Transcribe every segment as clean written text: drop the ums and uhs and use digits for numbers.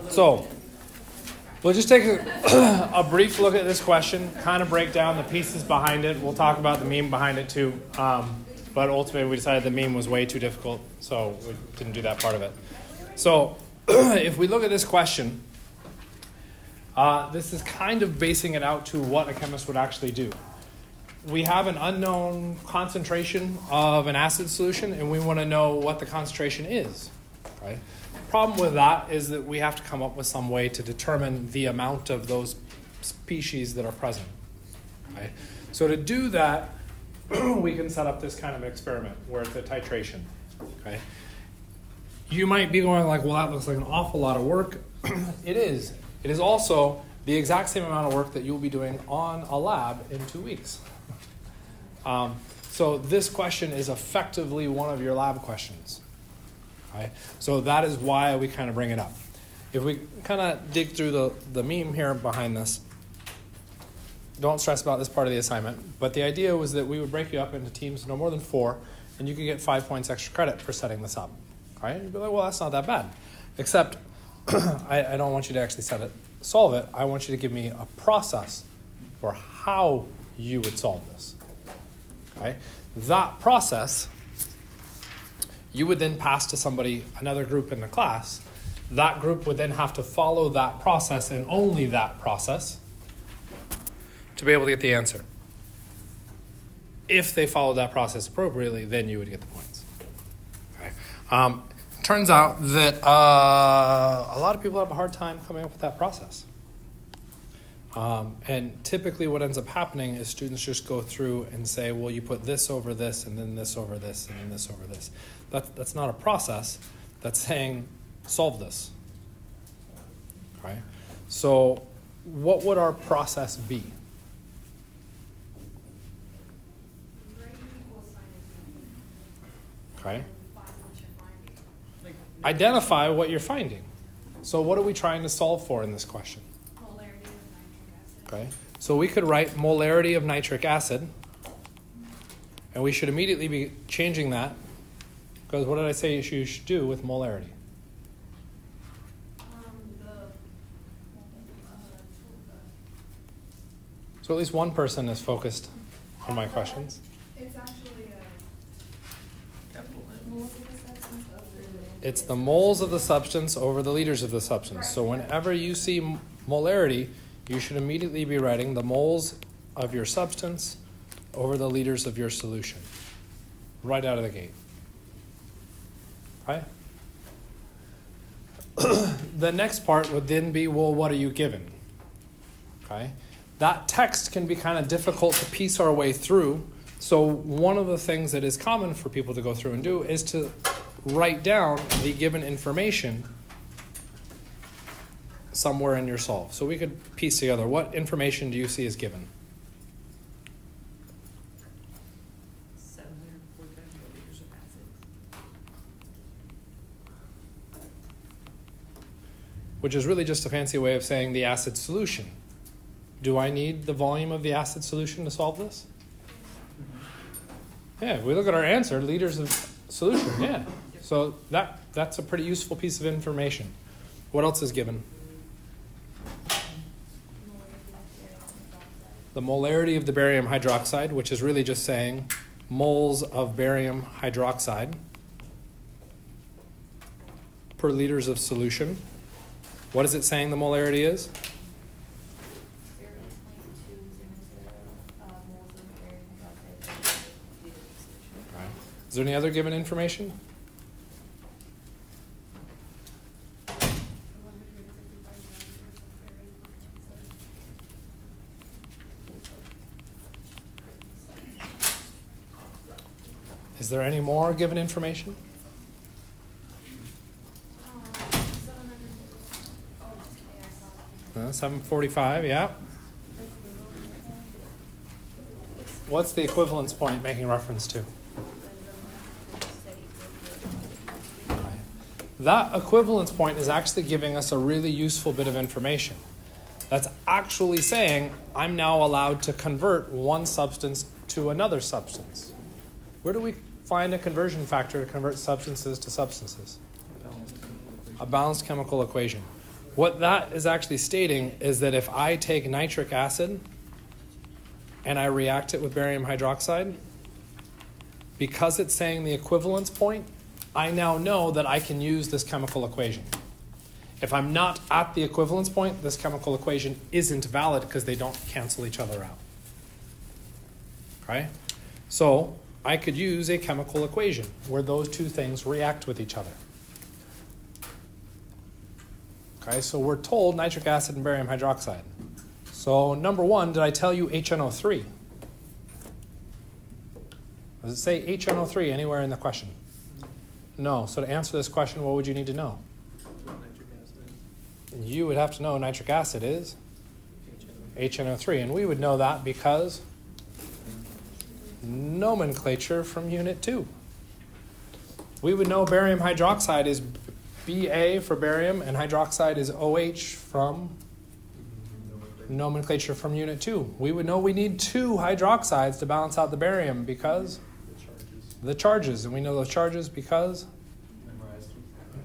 So we'll just take a brief look at this question, kind of break down the pieces behind it. We'll talk about the meme behind it too. But ultimately we decided the meme was way too difficult, so we didn't do that part of it. So if we look at this question, this is kind of basing it out to what a chemist would actually do. We have an unknown concentration of an acid solution, and we want to know what the concentration is. Right? The problem with that is that we have to come up with some way to determine the amount of those species that are present. Right? So to do that, we can set up this kind of experiment where it's a titration. Okay? You might be going like, well, that looks like an awful lot of work. It is. It is also the exact same amount of work that you'll be doing on a lab in 2 weeks. So this question is effectively one of your lab questions. Right? So that is why we kind of bring it up. If we kind of dig through the meme here behind this, don't stress about this part of the assignment, but the idea was that we would break you up into teams no more than 4, and you could get 5 points extra credit for setting this up. Right? You'd be like, well, that's not that bad. Except I don't want you to actually solve it. I want you to give me a process for how you would solve this. Okay? That process, you would then pass to somebody, another group in the class. That group would then have to follow that process and only that process to be able to get the answer. If they followed that process appropriately, then you would get the points. Okay? Turns out that a lot of people have a hard time coming up with that process. And typically what ends up happening is students just go through and say, well, you put this over this, and then this over this, and then this over this. That's not a process. That's saying, solve this. Okay? So what would our process be? Okay? Identify what you're finding. So what are we trying to solve for in this question? Molarity of nitric acid. Okay, so we could write molarity of nitric acid, and we should immediately be changing that, because what did I say you should do with molarity? So at least one person is focused on my questions. It's actually It's the moles of the substance over the liters of the substance. So whenever you see molarity, you should immediately be writing the moles of your substance over the liters of your solution. Right out of the gate. Right? The next part would then be, well, what are you given? Okay? That text can be kind of difficult to piece our way through. So one of the things that is common for people to go through and do is to write down the given information somewhere in your solve. So we could piece together, what information do you see is given? 745 milliliters of acid. Which is really just a fancy way of saying the acid solution. Do I need the volume of the acid solution to solve this? Yeah, if we look at our answer, liters of solution, yeah. So that's a pretty useful piece of information. What else is given? The molarity of the barium hydroxide, which is really just saying moles of barium hydroxide per liters of solution. What is it saying the molarity is? 0.200 moles of barium hydroxide per liter of solution. Right. Is there any other given information? Is there any more given information? 745, yeah. What's the equivalence point making reference to? That equivalence point is actually giving us a really useful bit of information. That's actually saying I'm now allowed to convert one substance to another substance. Where do we find a conversion factor to convert substances to substances? A balanced chemical equation. What that is actually stating is that if I take nitric acid and I react it with barium hydroxide, because it's saying the equivalence point, I now know that I can use this chemical equation. If I'm not at the equivalence point, this chemical equation isn't valid because they don't cancel each other out. Okay? So I could use a chemical equation where those two things react with each other. Okay, so we're told nitric acid and barium hydroxide. So number one, did I tell you HNO3? Does it say HNO3 anywhere in the question? No. So to answer this question, what would you need to know? Nitric acid. You would have to know nitric acid is HNO3. And we would know that because nomenclature from Unit 2. We would know barium hydroxide is Ba for barium and hydroxide is OH from nomenclature from Unit 2. We would know we need 2 hydroxides to balance out the barium because the charges. And we know those charges because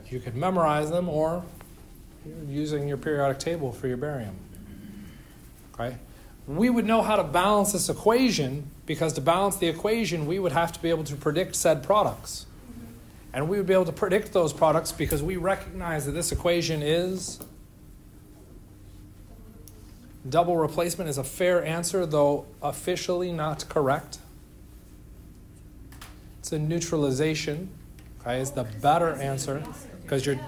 you could memorize them or you're using your periodic table for your barium. Okay? We would know how to balance this equation because to balance the equation, we would have to be able to predict said products. And we would be able to predict those products because we recognize that this equation is double replacement is a fair answer, though officially not correct. It's a neutralization, okay, is the better answer because you're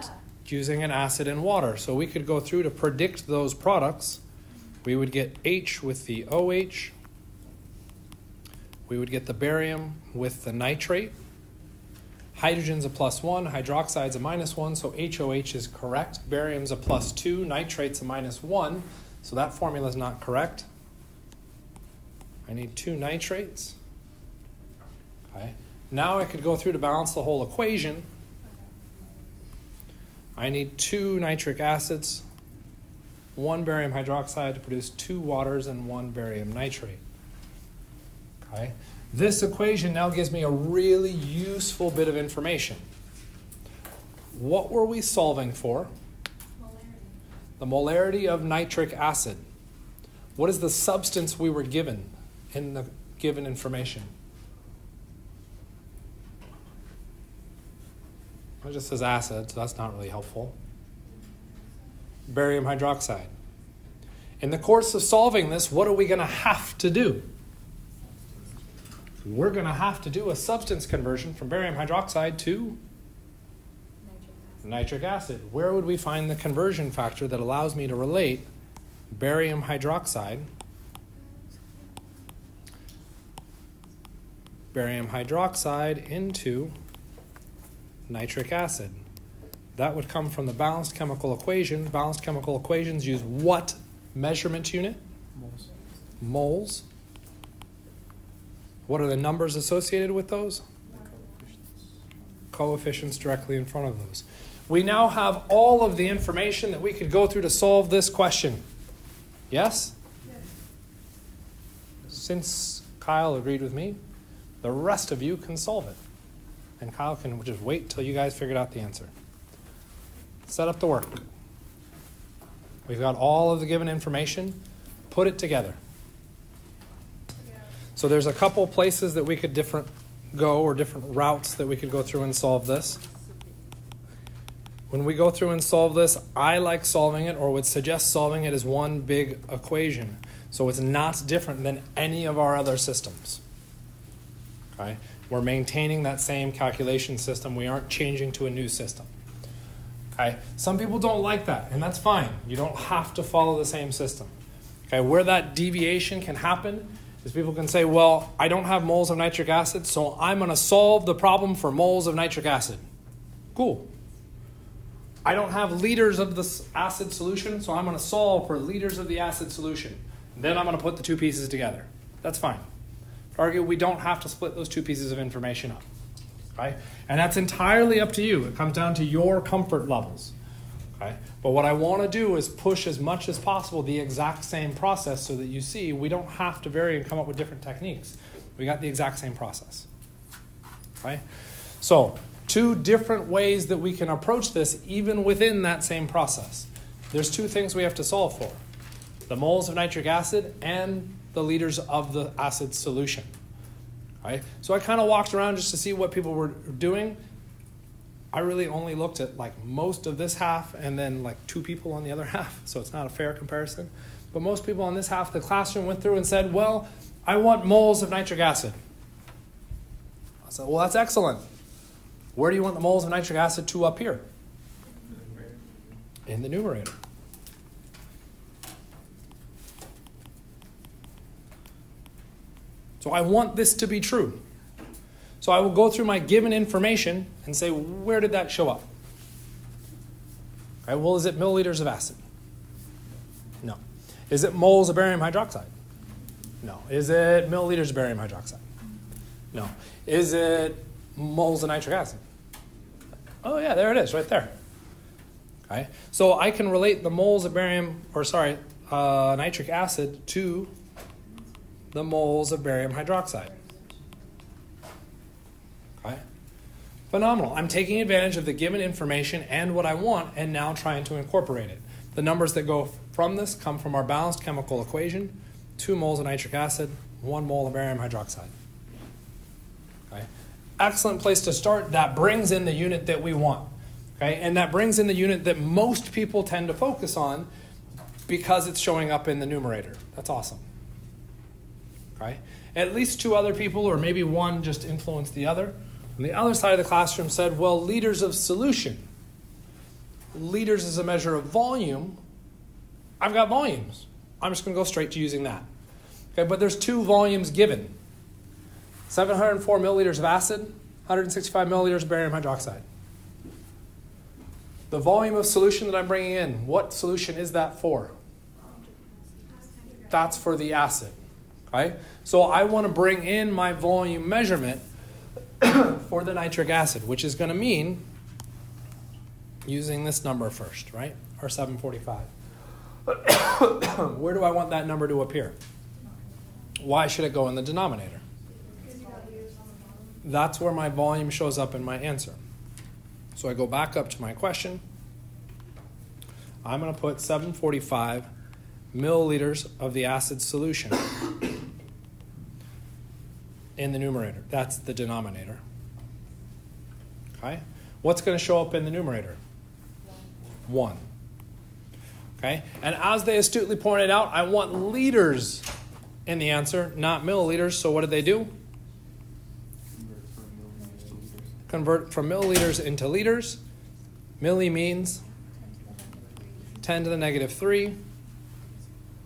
using an acid and water. So we could go through to predict those products. We would get H with the OH. We would get the barium with the nitrate. Hydrogen's a +1, hydroxide's a -1, so HOH is correct. Barium's a +2, nitrate's a -1, so that formula is not correct. I need 2 nitrates. Okay. Now I could go through to balance the whole equation. I need 2 nitric acids, 1 barium hydroxide to produce 2 waters and 1 barium nitrate. Okay. This equation now gives me a really useful bit of information. What were we solving for? Molarity. The molarity of nitric acid. What is the substance we were given in the given information? It just says acid, so that's not really helpful. Barium hydroxide. In the course of solving this, what are we going to have to do? We're going to have to do a substance conversion from barium hydroxide to nitric acid. Where would we find the conversion factor that allows me to relate barium hydroxide into nitric acid? That would come from the balanced chemical equation. Balanced chemical equations use what measurement unit? Moles. Moles. What are the numbers associated with those? Coefficients directly in front of those. We now have all of the information that we could go through to solve this question. Yes? Yes. Since Kyle agreed with me, the rest of you can solve it. And Kyle can just wait till you guys figured out the answer. Set up the work. We've got all of the given information. Put it together. So there's a couple places that we could different routes that we could go through and solve this. When we go through and solve this, I like solving it or would suggest solving it as one big equation. So it's not different than any of our other systems. Okay? We're maintaining that same calculation system. We aren't changing to a new system. Okay? Some people don't like that, and that's fine. You don't have to follow the same system. Okay? Where that deviation can happen is people can say, well, I don't have moles of nitric acid, so I'm going to solve the problem for moles of nitric acid. Cool. I don't have liters of this acid solution, so I'm going to solve for liters of the acid solution. Then I'm going to put the 2 pieces together. That's fine. To argue, we don't have to split those 2 pieces of information up. Okay? And that's entirely up to you. It comes down to your comfort levels. Okay? But what I want to do is push as much as possible the exact same process so that you see we don't have to vary and come up with different techniques. We got the exact same process. Okay? So 2 different ways that we can approach this even within that same process. there's two things we have to solve for. The moles of nitric acid and the liters of the acid solution. Right? So I kind of walked around just to see what people were doing. I really only looked at like most of this half and then like two people on the other half, so it's not a fair comparison. But most people on this half of the classroom went through and said, well, I want moles of nitric acid. I said, well, that's excellent. Where do you want the moles of nitric acid to appear? In the numerator. So I want this to be true. So I will go through my given information and say, where did that show up? Okay, well, is it milliliters of acid? No. Is it moles of barium hydroxide? No. Is it milliliters of barium hydroxide? No. Is it moles of nitric acid? Oh, yeah, there it is, right there. Okay, so I can relate the moles of nitric acid to the moles of barium hydroxide. Okay, phenomenal. I'm taking advantage of the given information and what I want and now trying to incorporate it. The numbers that go from this come from our balanced chemical equation: 2 moles of nitric acid, 1 mole of barium hydroxide. Okay, excellent place to start. That brings in the unit that we want. Okay, and that brings in the unit that most people tend to focus on because it's showing up in the numerator. That's awesome. Okay, at least 2 other people, or maybe one, just influenced the other. On the other side of the classroom said, well, liters of solution. Liters is a measure of volume. I've got volumes. I'm just going to go straight to using that. Okay, but there's 2 volumes given. 704 milliliters of acid, 165 milliliters of barium hydroxide. The volume of solution that I'm bringing in, what solution is that for? That's for the acid. Okay? So I want to bring in my volume measurement for the nitric acid, which is going to mean using this number first, right? Or 745. Where do I want that number to appear? Why should it go in the denominator? That's where my volume shows up in my answer. So I go back up to my question. I'm going to put 745 milliliters of the acid solution in the numerator. That's the denominator. Okay? What's going to show up in the numerator? 1. Okay? And as they astutely pointed out, I want liters in the answer, not milliliters. So what did they do? Convert from milliliters into liters. Milli means 10 to the negative 3.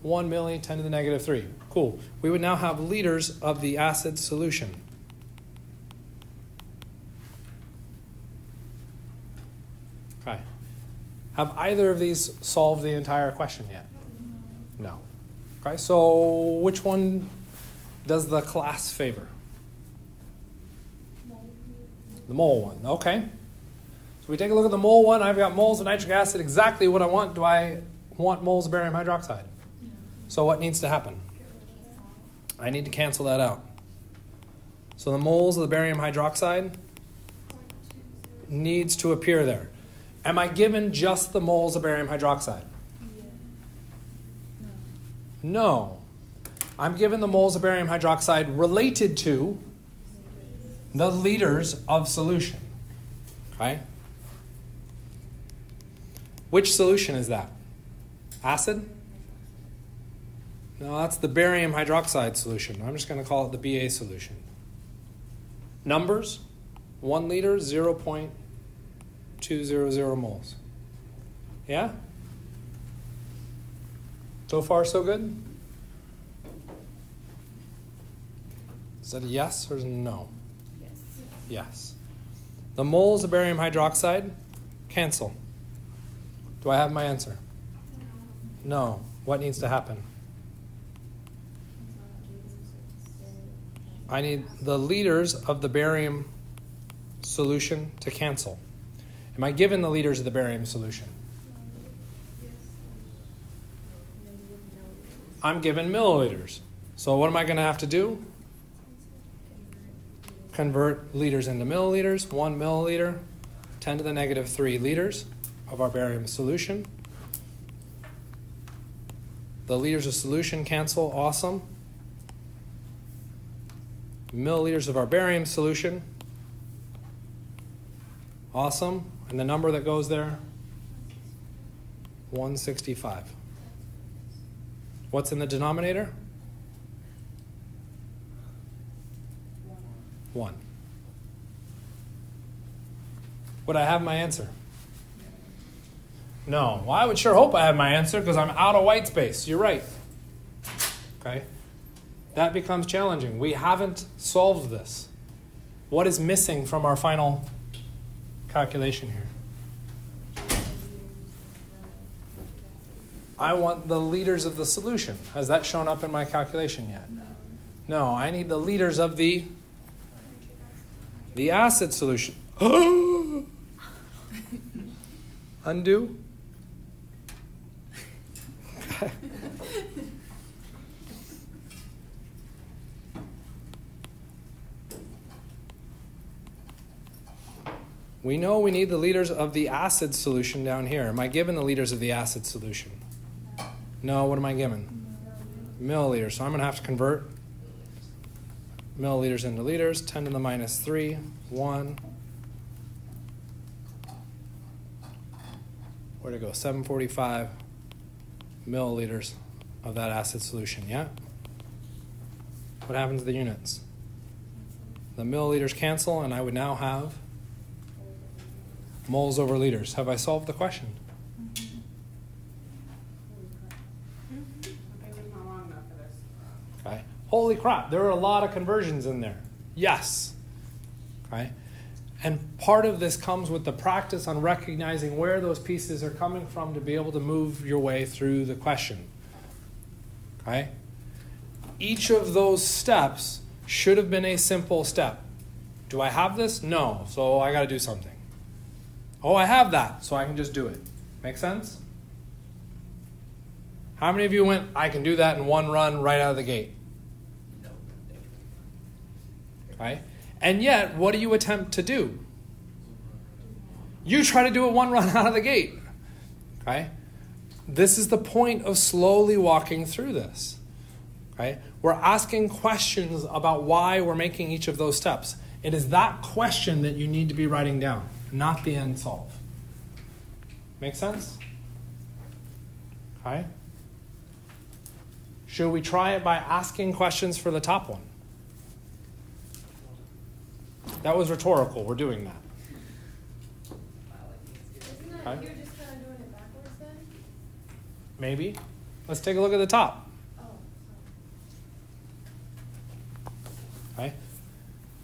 1 milli, 10 to the negative 3. Cool. We would now have liters of the acid solution. Okay. Have either of these solved the entire question yet? No. Okay, so which one does the class favor? The mole one, okay. So we take a look at the mole one. I've got moles of nitric acid, exactly what I want. Do I want moles of barium hydroxide? So what needs to happen? I need to cancel that out. So the moles of the barium hydroxide needs to appear there. Am I given just the moles of barium hydroxide? No. I'm given the moles of barium hydroxide related to the liters of solution. Okay? Which solution is that? Acid? No, that's the barium hydroxide solution. I'm just going to call it the BA solution. Numbers, 1 liter, 0.200 moles. Yeah? So far, so good? Is that a yes or a no? Yes. Yes. The moles of barium hydroxide cancel. Do I have my answer? No. What needs to happen? I need the liters of the barium solution to cancel. Am I given the liters of the barium solution? I'm given milliliters. So what am I going to have to do? Convert liters into milliliters. 1 milliliter, 10 to the negative 3 liters of our barium solution. The liters of solution cancel, awesome. Milliliters of our barium solution, awesome. And the number that goes there, 165. What's in the denominator? 1. Would I have my answer? No. Well, I would sure hope I have my answer because I'm out of white space. You're right. Okay? That becomes challenging. We haven't solved this. What is missing from our final calculation here? I want the liters of the solution. Has that shown up in my calculation yet? No, I need the liters of the acid solution. Undo. Okay. We know we need the liters of the acid solution down here. Am I given the liters of the acid solution? No, what am I given? Milliliters. So I'm going to have to convert milliliters into liters. 10 to the minus 3, 1. Where'd it go? 745 milliliters of that acid solution, yeah? What happens to the units? The milliliters cancel, and I would now have moles over liters. Have I solved the question? Okay. Holy crap, there are a lot of conversions in there. Yes. Okay. And part of this comes with the practice on recognizing where those pieces are coming from to be able to move your way through the question. Okay? Each of those steps should have been a simple step. Do I have this? No. So I got to do something. Oh, I have that, so I can just do it. Make sense? How many of you went, I can do that in one run right out of the gate? Okay? And yet, what do you attempt to do? You try to do it one run out of the gate. Okay? This is the point of slowly walking through this. Okay? We're asking questions about why we're making each of those steps. It is that question that you need to be writing down, not the end solve. Make sense? Okay? Should we try it by asking questions for the top one? That was rhetorical. We're doing that. Isn't that you're just kind of doing it backwards then? Maybe. Let's take a look at the top. Oh. Okay.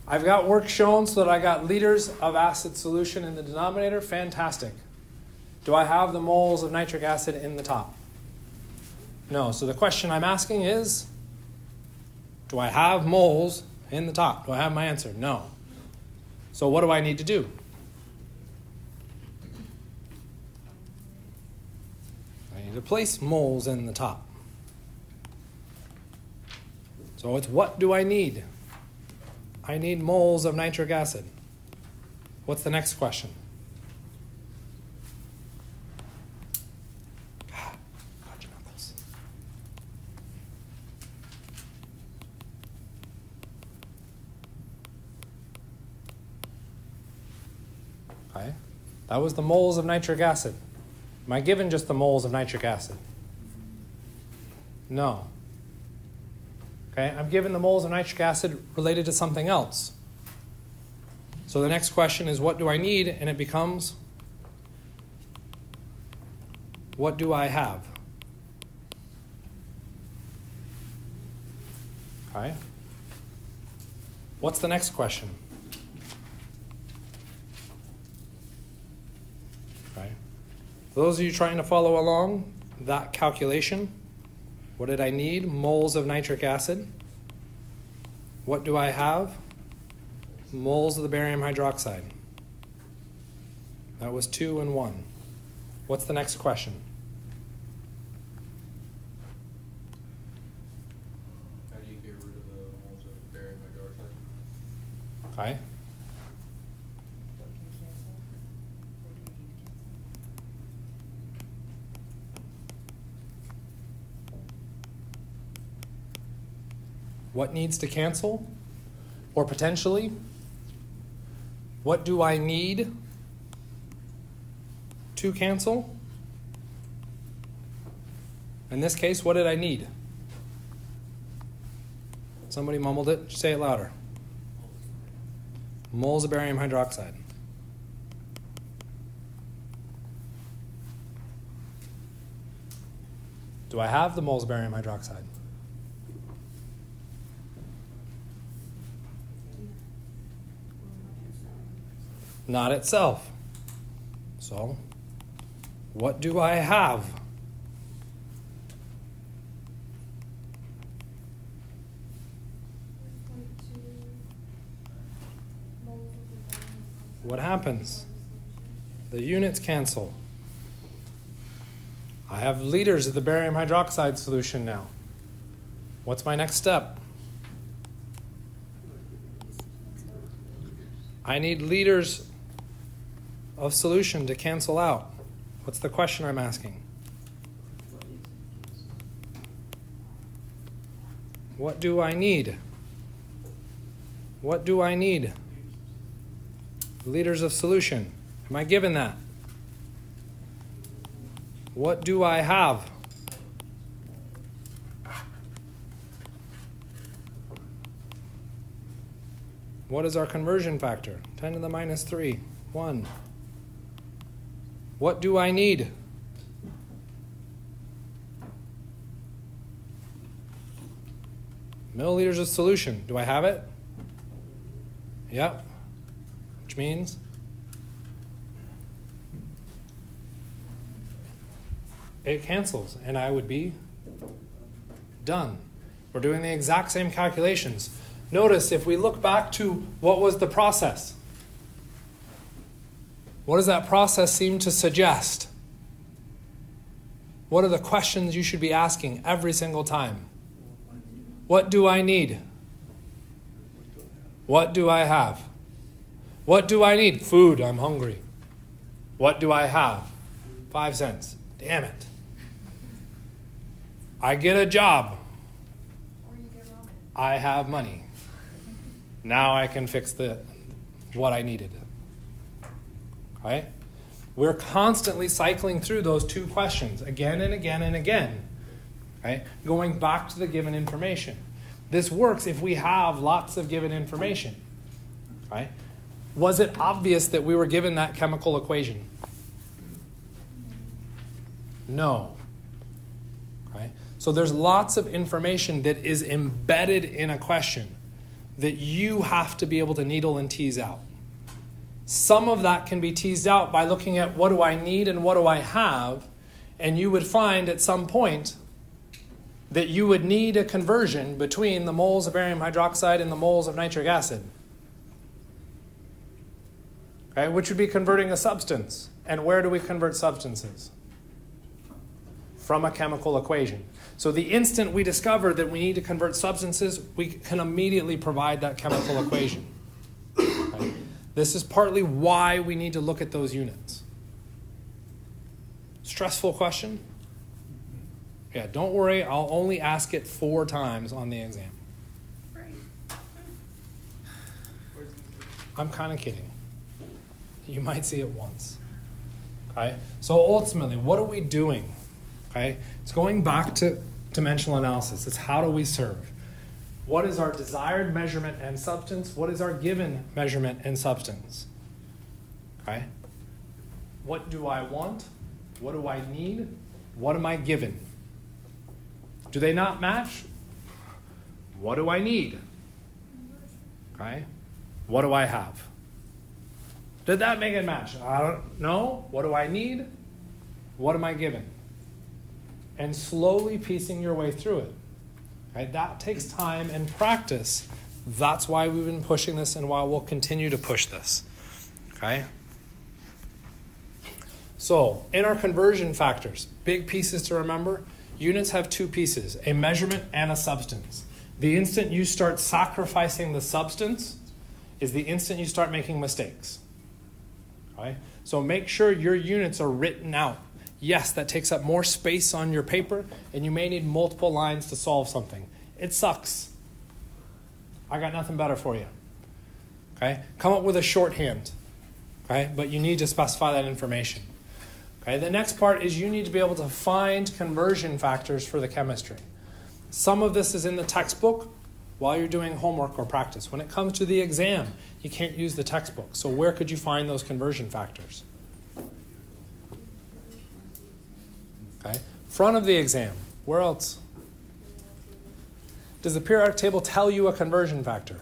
I've got work shown so that I got liters of acid solution in the denominator. Fantastic. Do I have the moles of nitric acid in the top? No. So the question I'm asking is, do I have moles in the top? Do I have my answer? No. So what do I need to do? I need to place moles in the top. So it's what do I need? I need moles of nitric acid. What's the next question? God, your knuckles. Okay. That was the moles of nitric acid. Am I given just the moles of nitric acid? No. Okay, I'm given the moles of nitric acid related to something else. So the next question is, what do I need? And it becomes, what do I have? Okay. What's the next question? Okay. For those of you trying to follow along that calculation, what did I need? Moles of nitric acid. What do I have? Moles of the barium hydroxide. That was 2 and 1. What's the next question? How do you get rid of the moles of barium hydroxide? Okay. What needs to cancel? Or potentially, what do I need to cancel? In this case, what did I need? Somebody mumbled it. Say it louder. Moles of barium hydroxide. Do I have the moles of barium hydroxide? Not itself. So, what do I have? What happens? The units cancel. I have liters of the barium hydroxide solution now. What's my next step? I need liters of solution to cancel out. What's the question I'm asking? What do I need? What do I need? Liters of solution. Am I given that? What do I have? What is our conversion factor? 10 to the minus 3, 1. What do I need? Milliliters of solution. Do I have it? Yep. Which means it cancels, and I would be done. We're doing the exact same calculations. Notice if we look back to what was the process, what does that process seem to suggest? What are the questions you should be asking every single time? What do I need? What do I have? What do I need? Food, I'm hungry. What do I have? 5 cents. Damn it. I get a job. Or you get ramen. I have money. Now I can fix what I needed. Right? We're constantly cycling through those two questions again and again and again. Right? Going back to the given information. This works if we have lots of given information. Right? Was it obvious that we were given that chemical equation? No. Right? So there's lots of information that is embedded in a question that you have to be able to needle and tease out. Some of that can be teased out by looking at what do I need and what do I have, and you would find at some point that you would need a conversion between the moles of barium hydroxide and the moles of nitric acid. Okay, which would be converting a substance. And where do we convert substances? From a chemical equation. So the instant we discover that we need to convert substances, we can immediately provide that chemical equation. Okay? This is partly why we need to look at those units. Stressful question? Yeah, don't worry, I'll only ask it 4 times on the exam. I'm kind of kidding. You might see it once. Okay? So ultimately, what are we doing? Okay? It's going back to dimensional analysis. It's how do we serve? What is our desired measurement and substance? What is our given measurement and substance? Okay? What do I want? What do I need? What am I given? Do they not match? What do I need? Okay? What do I have? Did that make it match? I don't know. What do I need? What am I given? And slowly piecing your way through it. Right? That takes time and practice. That's why we've been pushing this and why we'll continue to push this. Okay? So, in our conversion factors, big pieces to remember, units have 2 pieces, a measurement and a substance. The instant you start sacrificing the substance is the instant you start making mistakes. Okay? So make sure your units are written out. Yes, that takes up more space on your paper, and you may need multiple lines to solve something. It sucks. I got nothing better for you. Okay? Come up with a shorthand. Okay? But you need to specify that information. Okay? The next part is you need to be able to find conversion factors for the chemistry. Some of this is in the textbook while you're doing homework or practice. When it comes to the exam, you can't use the textbook. So where could you find those conversion factors? Okay? Front of the exam. Where else? Does the periodic table tell you a conversion factor?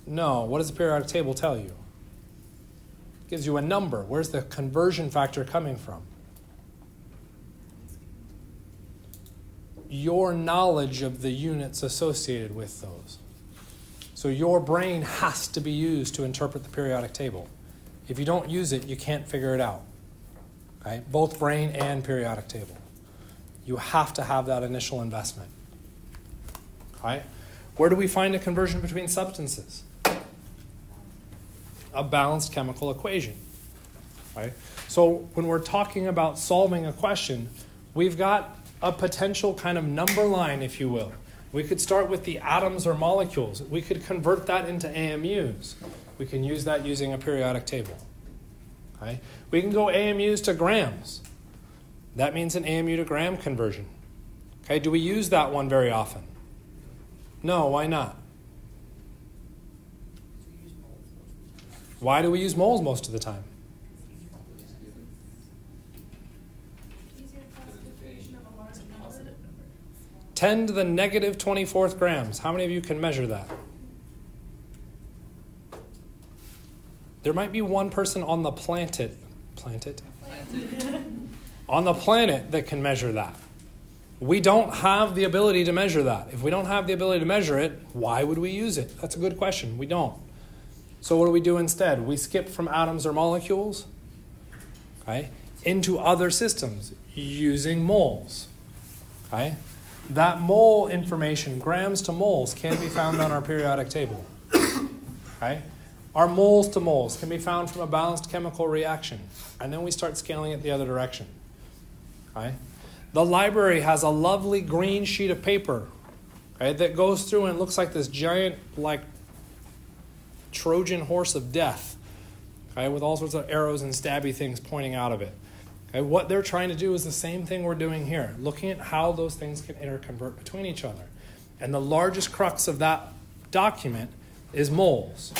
No. What does the periodic table tell you? It gives you a number. Where's the conversion factor coming from? Your knowledge of the units associated with those. So your brain has to be used to interpret the periodic table. If you don't use it, you can't figure it out. Okay? Both brain and periodic table. You have to have that initial investment. Okay? Where do we find a conversion between substances? A balanced chemical equation. Right? So when we're talking about solving a question, we've got a potential kind of number line, if you will. We could start with the atoms or molecules. We could convert that into AMUs. We can use that using a periodic table. Okay? We can go AMUs to grams. That means an AMU to gram conversion. Okay? Do we use that one very often? No, why not? Why do we use moles most of the time? Easier classification of a large number. 10 to the negative 24th grams. How many of you can measure that? There might be one person on the planet on the planet that can measure that. We don't have the ability to measure that. If we don't have the ability to measure it, why would we use it? That's a good question. We don't. So what do we do instead? We skip from atoms or molecules, okay, into other systems using moles. Okay? That mole information, grams to moles, can be found on our periodic table. Okay? Our moles to moles can be found from a balanced chemical reaction. And then we start scaling it the other direction. Okay? The library has a lovely green sheet of paper, okay, that goes through and looks like this giant, like, Trojan horse of death, okay, with all sorts of arrows and stabby things pointing out of it. Okay, what they're trying to do is the same thing we're doing here, looking at how those things can interconvert between each other. And the largest crux of that document is moles.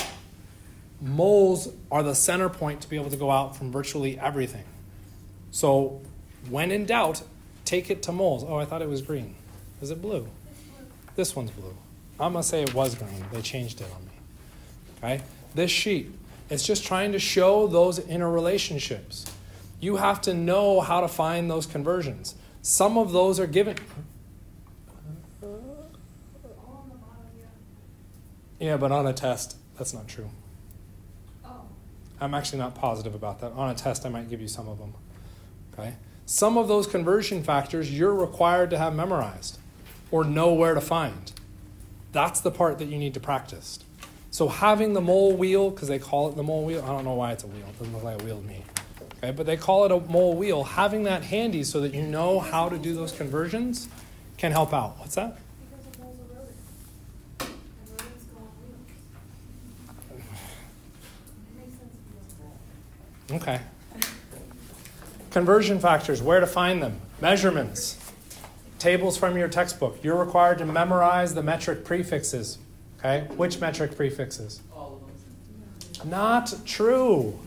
Moles are the center point to be able to go out from virtually everything. So when in doubt, take it to moles. Oh, I thought it was green. Is it blue? This one's blue. I'm going to say it was green. They changed it on me. Okay? This sheet, it's just trying to show those interrelationships. You have to know how to find those conversions. Some of those are given. All on the bottom, Yeah, but on a test, that's not true. Oh. I'm actually not positive about that. On a test, I might give you some of them. Okay? Some of those conversion factors you're required to have memorized or know where to find. That's the part that you need to practice. So having the mole wheel, because they call it the mole wheel, I don't know why it's a wheel. It doesn't look like a wheel to me. Okay, but they call it a mole wheel. Having that handy so that you know how to do those conversions can help out. What's that? Because the moles are rodents. And rodents go on wheels. It makes sense if you don't. Okay. Conversion factors, where to find them. Measurements. Tables from your textbook. You're required to memorize the metric prefixes. Okay? Which metric prefixes? All of them. Not true.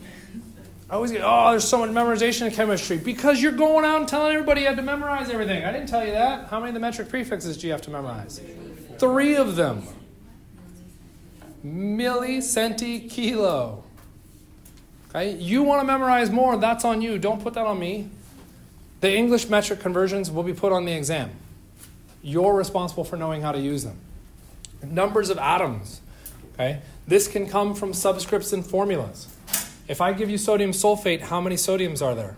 I always get, oh, there's so much memorization in chemistry. Because you're going out and telling everybody you had to memorize everything. I didn't tell you that. How many of the metric prefixes do you have to memorize? 3 of them. Milli, centi, kilo. Okay? You want to memorize more, that's on you. Don't put that on me. The English metric conversions will be put on the exam. You're responsible for knowing how to use them. Numbers of atoms. Okay? This can come from subscripts and formulas. If I give you sodium sulfate, how many sodiums are there?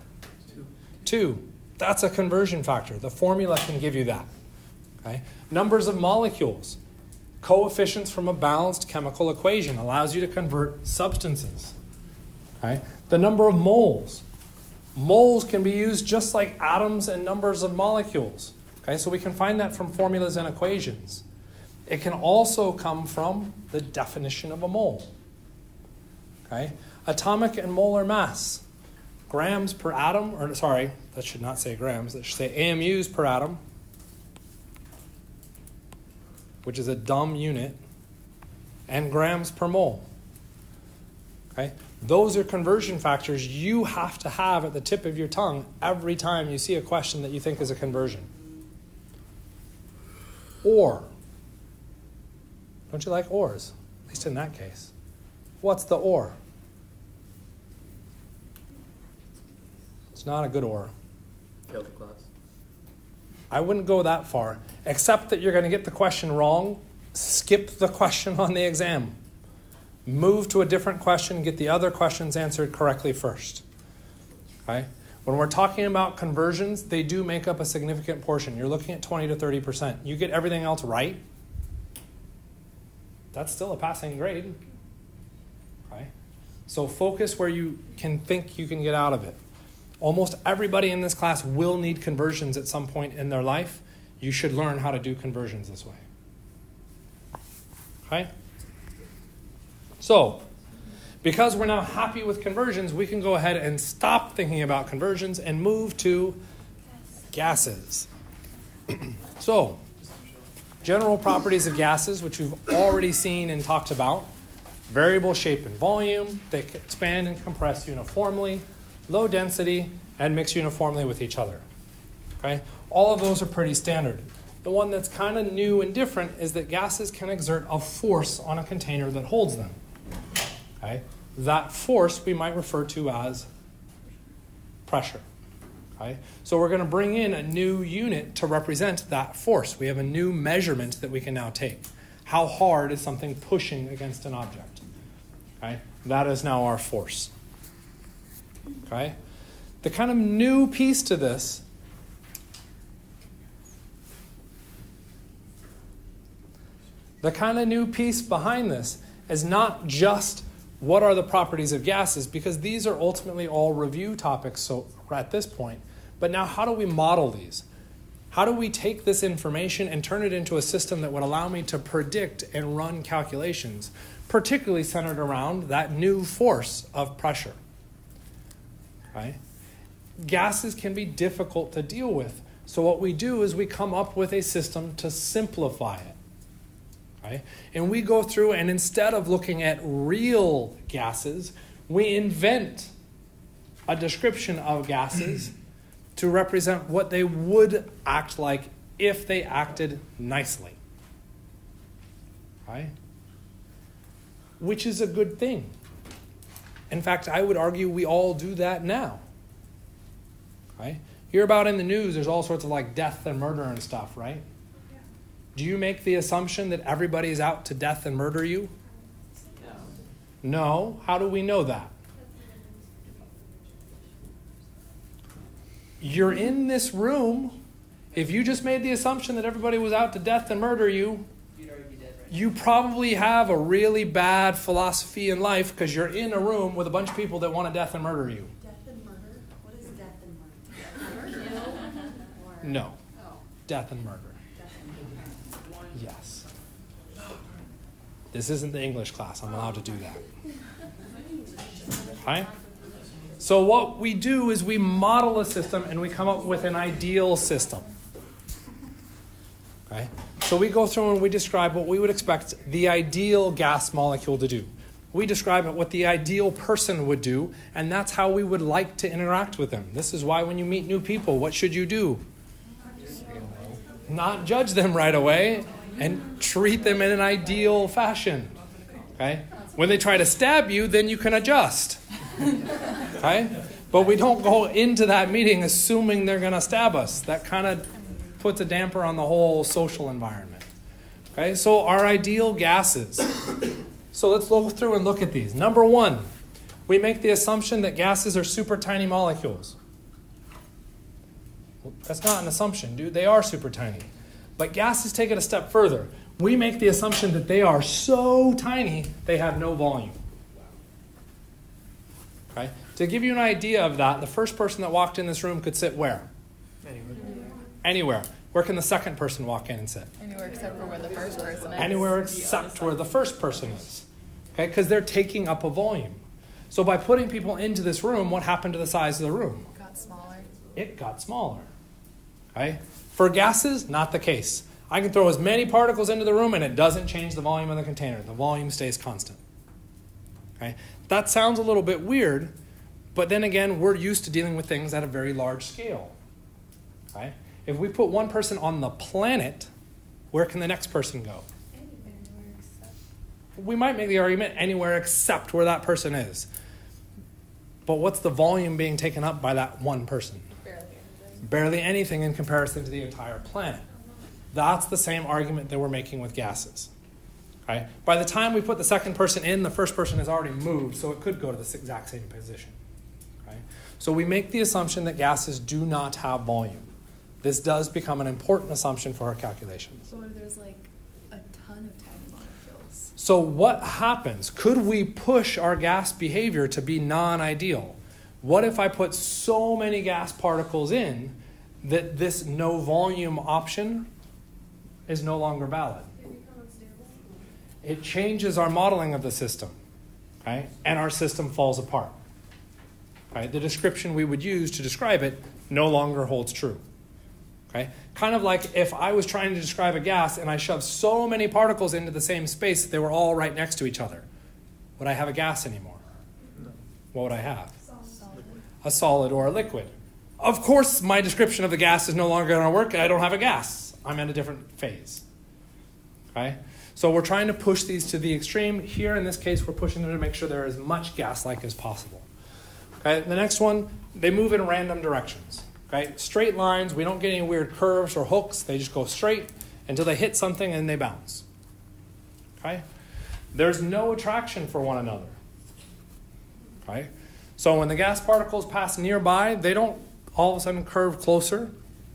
2. That's a conversion factor. The formula can give you that. Okay? Numbers of molecules. Coefficients from a balanced chemical equation allows you to convert substances. Okay? The number of moles. Moles can be used just like atoms and numbers of molecules. Okay? So we can find that from formulas and equations. It can also come from the definition of a mole. Okay? Atomic and molar mass. Grams per atom, or sorry, that should not say grams, that should say AMUs per atom, which is a dumb unit, and grams per mole. Okay? Those are conversion factors you have to have at the tip of your tongue every time you see a question that you think is a conversion. Or. Don't you like ors? At least in that case. What's the or? It's not a good or. Failed the class. I wouldn't go that far, except that you're going to get the question wrong. Skip the question on the exam. Move to a different question, get the other questions answered correctly first. Okay? When we're talking about conversions, they do make up a significant portion. You're looking at 20 to 30%. You get everything else right, that's still a passing grade. Okay? So focus where you can think you can get out of it. Almost everybody in this class will need conversions at some point in their life. You should learn how to do conversions this way. Okay? So, because we're now happy with conversions, we can go ahead and stop thinking about conversions and move to gases. So, general properties of gases, which we've already seen and talked about. Variable shape and volume. They expand and compress uniformly. Low density, and mix uniformly with each other. Okay? All of those are pretty standard. The one that's kind of new and different is that gases can exert a force on a container that holds them. Okay? That force we might refer to as pressure. Okay? So we're going to bring in a new unit to represent that force. We have a new measurement that we can now take. How hard is something pushing against an object? Okay? That is now our force. Okay? The kind of new piece to this behind this is not just what are the properties of gases, because these are ultimately all review topics so at this point. But now how do we model these? How do we take this information and turn it into a system that would allow me to predict and run calculations, particularly centered around that new force of pressure? Okay? Gases can be difficult to deal with. So what we do is we come up with a system to simplify it. Okay? And we go through and instead of looking at real gases, we invent a description of gases to represent what they would act like if they acted nicely. Okay? Which is a good thing. In fact, I would argue we all do that now. Right? Hear about in the news, there's all sorts of like death and murder and stuff, right? Yeah. Do you make the assumption that everybody's out to death and murder you? No. How do we know that? You're in this room. If you just made the assumption that everybody was out to death and murder you, you probably have a really bad philosophy in life because you're in a room with a bunch of people that want to death and murder you. Death and murder? What is death and murder? Or No. oh, Death and murder. death and murder. Yes. This isn't the English class. I'm allowed to do that. Okay? So what we do is we model a system and we come up with an ideal system. Okay? So we go through and we describe what we would expect the ideal gas molecule to do. We describe what the ideal person would do, and that's how we would like to interact with them. This is why when you meet new people, what should you do? Not judge them right away and treat them in an ideal fashion. Okay? When they try to stab you, then you can adjust. Okay? But we don't go into that meeting assuming they're going to stab us. That kind of puts a damper on the whole social environment. Okay? So our ideal gases. So let's go through and look at these. Number one, we make the assumption that gases are super tiny molecules. Well, that's not an assumption, dude. They are super tiny. But gases take it a step further. We make the assumption that they are so tiny, they have no volume. Okay? To give you an idea of that, the first person that walked in this room could sit where? Anyway. Anywhere. Where can the second person walk in and sit? Anywhere except for where the first person is. Anywhere except where the first person is. Okay, because they're taking up a volume. So by putting people into this room, what happened to the size of the room? Got smaller. It got smaller. Okay? For gases, not the case. I can throw as many particles into the room and it doesn't change the volume of the container. The volume stays constant. Okay? That sounds a little bit weird, but then again, we're used to dealing with things at a very large scale. Okay? If we put one person on the planet, where can the next person go? Anywhere except. We might make the argument anywhere except where that person is. But what's the volume being taken up by that one person? Barely anything. Barely anything in comparison to the entire planet. That's the same argument that we're making with gases. Okay? By the time we put the second person in, the first person has already moved, so it could go to the exact same position. Okay? So we make the assumption that gases do not have volume. This does become an important assumption for our calculations. So what if there's like a ton of tiny molecules? So what happens? Could we push our gas behavior to be non-ideal? What if I put so many gas particles in that this no volume option is no longer valid? They become unstable. It changes our modeling of the system, okay? And our system falls apart. Right? The description we would use to describe it no longer holds true. Okay? Kind of like if I was trying to describe a gas and I shoved so many particles into the same space that they were all right next to each other. Would I have a gas anymore? No. What would I have? Solid. A solid or a liquid. Of course, my description of the gas is no longer going to work. I don't have a gas. I'm in a different phase. Okay? So we're trying to push these to the extreme. Here, in this case, we're pushing them to make sure they're as much gas-like as possible. Okay? The next one, they move in random directions. Okay? Straight lines, we don't get any weird curves or hooks. They just go straight until they hit something and they bounce. Okay? There's no attraction for one another. Okay? So when the gas particles pass nearby, they don't all of a sudden curve closer.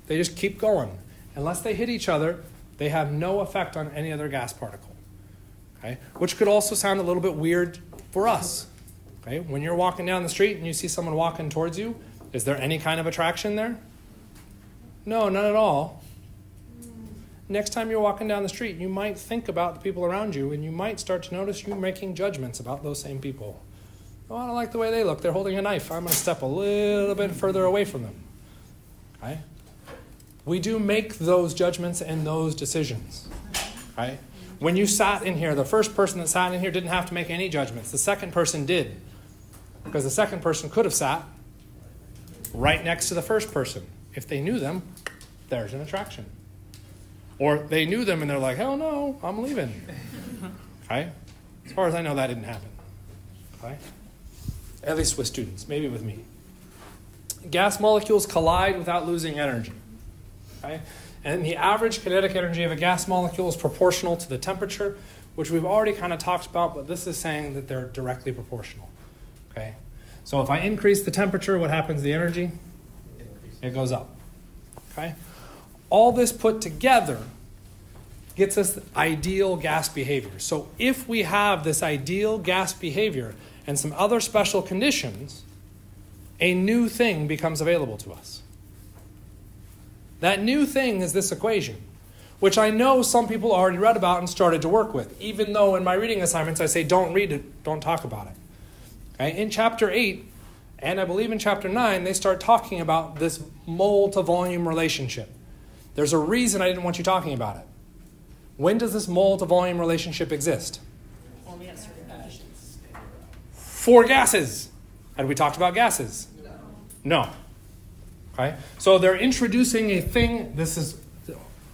They just keep going. Unless they hit each other, they have no effect on any other gas particle. Okay? Which could also sound a little bit weird for us. Okay? When you're walking down the street and you see someone walking towards you, is there any kind of attraction there? No, none at all. Next time you're walking down the street, you might think about the people around you, and you might start to notice you making judgments about those same people. Oh, I don't like the way they look. They're holding a knife. I'm going to step a little bit further away from them. Okay? We do make those judgments and those decisions. Right? When you sat in here, the first person that sat in here didn't have to make any judgments. The second person did. Because the second person could have sat right next to the first person. If they knew them, there's an attraction. Or they knew them and they're like, hell no, I'm leaving. Okay? As far as I know, that didn't happen. Okay? At least with students, maybe with me. Gas molecules collide without losing energy. Okay? And the average kinetic energy of a gas molecule is proportional to the temperature, which we've already kind of talked about, but this is saying that they're directly proportional. Okay? So if I increase the temperature, what happens to the energy? It goes up. Okay? All this put together gets us ideal gas behavior. So if we have this ideal gas behavior and some other special conditions, a new thing becomes available to us. That new thing is this equation, which I know some people already read about and started to work with, even though in my reading assignments I say don't read it, don't talk about it. Okay? In chapter 8, and I believe in chapter 9, they start talking about this mole to volume relationship. There's a reason I didn't want you talking about it. When does this mole to volume relationship exist? Only at certain conditions. For gases. Had we talked about gases? No. Okay? So they're introducing a thing, this is,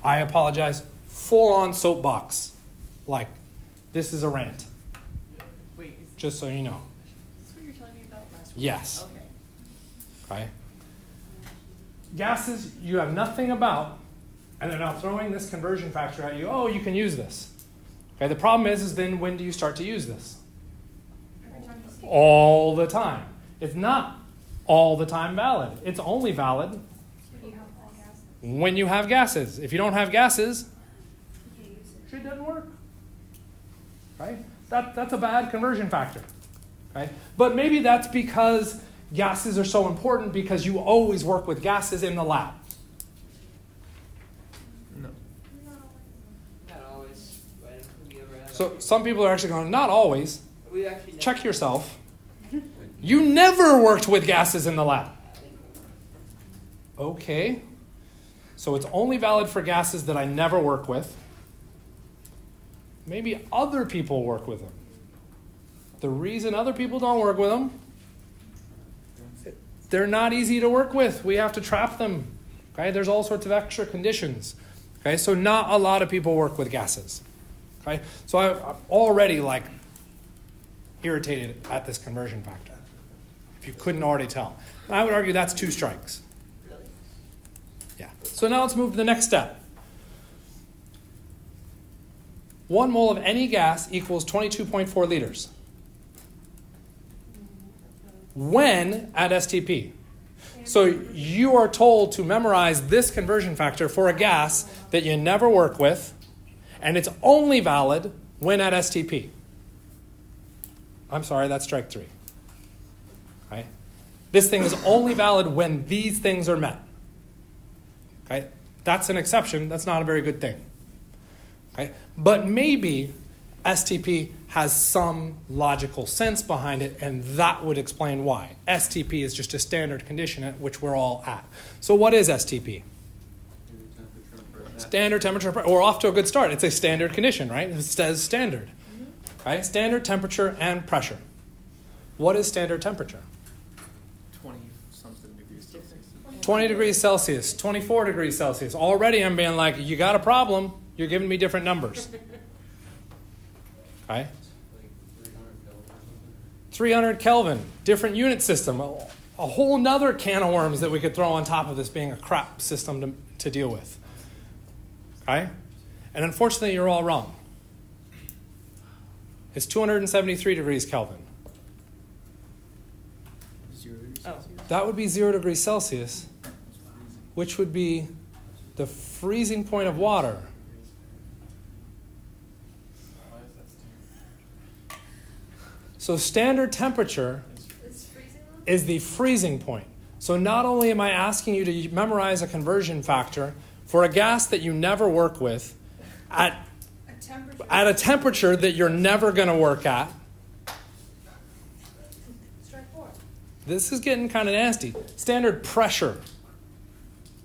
I apologize, full-on soapbox. Like, this is a rant. Wait, Just so you know. is this what you're telling me about last week? Yes. Okay. Okay? Gases you have nothing about, and they're now throwing this conversion factor at you. Oh, you can use this. Okay, the problem is then when do you start to use this? Every time you see. All the time. It's not all the time valid. It's only valid When you have all gas. when you have gases. If you don't have gases, You can't use it. it doesn't work. Right? That's a bad conversion factor. Right? But maybe that's because gases are so important because you always work with gases in the lab. So some people are actually going, not always. We actually Check yourself. You never worked with gases in the lab. Okay. So it's only valid for gases that I never work with. Maybe other people work with them. The reason other people don't work with them, they're not easy to work with. We have to trap them. Okay, there's all sorts of extra conditions. Okay, so not a lot of people work with gases. Okay, so I'm already like irritated at this conversion factor. If you couldn't already tell, I would argue that's 2 strikes. Yeah. So now let's move to the next step. 1 mole of any gas equals 22.4 liters. When at STP. So you are told to memorize this conversion factor for a gas that you never work with, and it's only valid when at STP. I'm sorry, that's strike 3. Okay? This thing is only valid when these things are met. Okay? That's an exception. That's not a very good thing. Okay? But maybe STP has some logical sense behind it, and that would explain why. STP is just a standard condition at which we're all at. So what is STP? Standard temperature. We're off to a good start. It's a standard condition, right? It says standard. Okay? Standard temperature and pressure. What is standard temperature? 20-something degrees Celsius. 20 degrees Celsius, 24 degrees Celsius. Already I'm being like, you got a problem. You're giving me different numbers. Okay? 300 Kelvin, different unit system. A whole nother can of worms that we could throw on top of this being a crap system to deal with. Okay? And unfortunately, you're all wrong. It's 273 degrees Kelvin. 0 degrees Celsius. That would be 0 degrees Celsius, which would be the freezing point of water. So standard temperature is the freezing point. So not only am I asking you to memorize a conversion factor for a gas that you never work with at a temperature that you're never going to work at. Strike 4. This is getting kind of nasty. Standard pressure.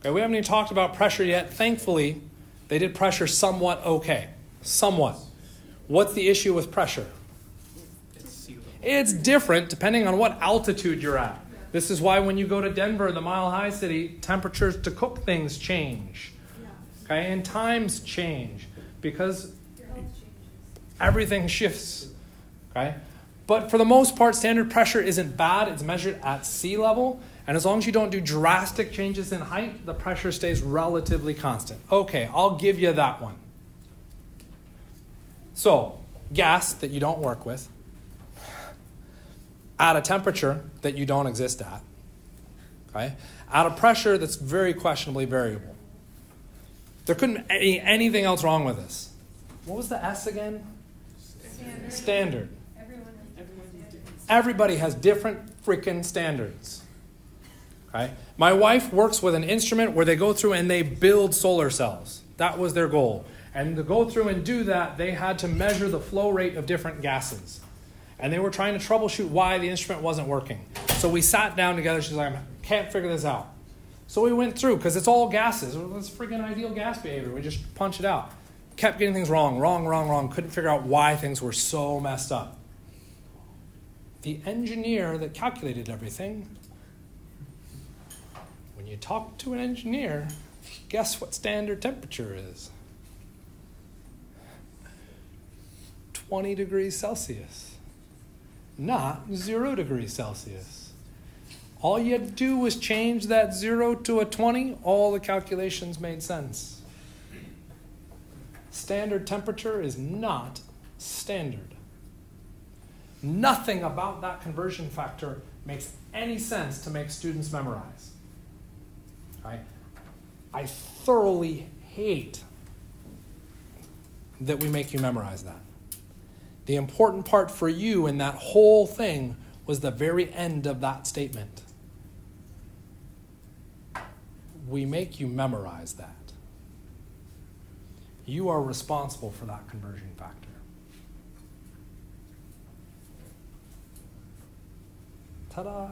Okay, we haven't even talked about pressure yet. Thankfully, they did pressure somewhat okay. Somewhat. What's the issue with pressure? It's different depending on what altitude you're at. This is why when you go to Denver, the Mile High City, temperatures to cook things change. Okay, and times change because everything shifts. Okay, but for the most part, standard pressure isn't bad. It's measured at sea level, and as long as you don't do drastic changes in height, the pressure stays relatively constant. Okay, I'll give you that one. So, gas that you don't work with, at a temperature that you don't exist at, okay, at a pressure that's very questionably variable. There couldn't be anything else wrong with this. What was the S again? Standard. Everybody has different freaking standards. Okay? My wife works with an instrument where they go through and they build solar cells. That was their goal. And to go through and do that, they had to measure the flow rate of different gases. And they were trying to troubleshoot why the instrument wasn't working. So we sat down together. She's like, I can't figure this out. So we went through, because it's all gases. It's freaking ideal gas behavior. We just punch it out. Kept getting things wrong. Couldn't figure out why things were so messed up. The engineer that calculated everything, when you talk to an engineer, guess what standard temperature is? 20 degrees Celsius. Not 0 degrees Celsius. All you had to do was change that 0 to a 20. All the calculations made sense. Standard temperature is not standard. Nothing about that conversion factor makes any sense to make students memorize. I thoroughly hate that we make you memorize that. The important part for you in that whole thing was the very end of that statement. We make you memorize that. You are responsible for that conversion factor. Ta-da!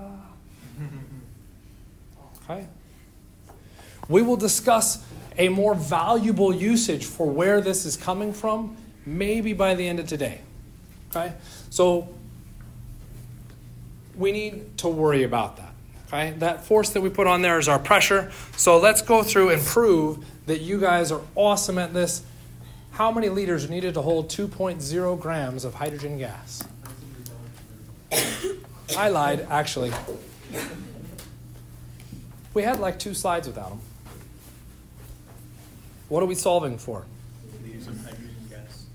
Okay. We will discuss a more valuable usage for where this is coming from maybe by the end of today. Okay? So we need to worry about that. Okay? That force that we put on there is our pressure. So let's go through and prove that you guys are awesome at this. How many liters are needed to hold 2.0 grams of hydrogen gas? I lied, actually. We had like 2 slides without them. What are we solving for? Liters of hydrogen gas.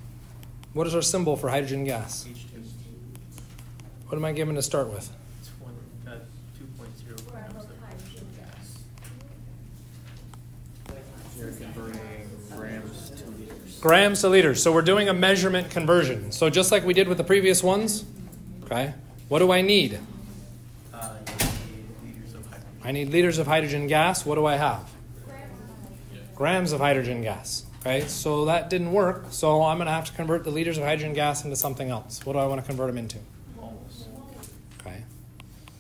What is our symbol for hydrogen gas? H2. What am I given to start with? 2.0 grams of hydrogen gas. You're converting grams to liters. Grams to liters. So we're doing a measurement conversion. So just like we did with the previous ones, okay, what do I need? You need liters of hydrogen. I need liters of hydrogen gas. What do I have? Grams of hydrogen gas. Okay, so that didn't work. So I'm going to have to convert the liters of hydrogen gas into something else. What do I want to convert them into? Moles. Okay.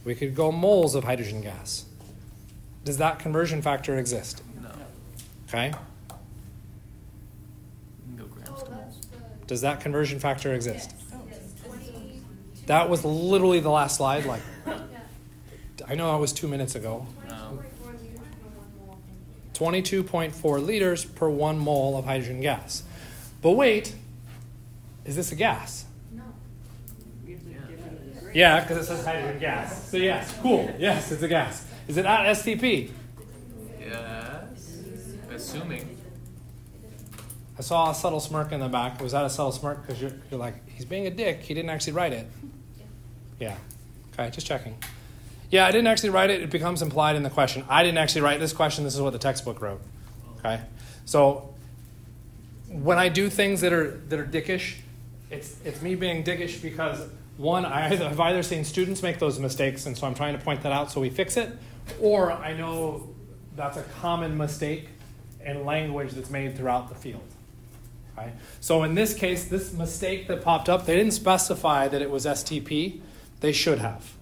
We could go moles of hydrogen gas. Does that conversion factor exist? No. Okay. You can go grams to moles. Does that conversion factor exist? That was literally the last slide. Like, I know that was 2 minutes ago. No. 22.4 liters per 1 mole of hydrogen gas. But wait, is this a gas? Yeah, because it says hydrogen gas. So yes, cool. Yes, it's a gas. Is it at STP? Yes. Assuming. I saw a subtle smirk in the back. Was that a subtle smirk? Because you're like, he's being a dick. He didn't actually write it. Yeah. Okay, just checking. Yeah, I didn't actually write it. It becomes implied in the question. I didn't actually write this question. This is what the textbook wrote. Okay? So when I do things that are dickish, it's me being dickish because, one, I've either seen students make those mistakes, and so I'm trying to point that out so we fix it, or I know that's a common mistake in language that's made throughout the field. Okay? So in this case, this mistake that popped up, they didn't specify that it was STP. They should have.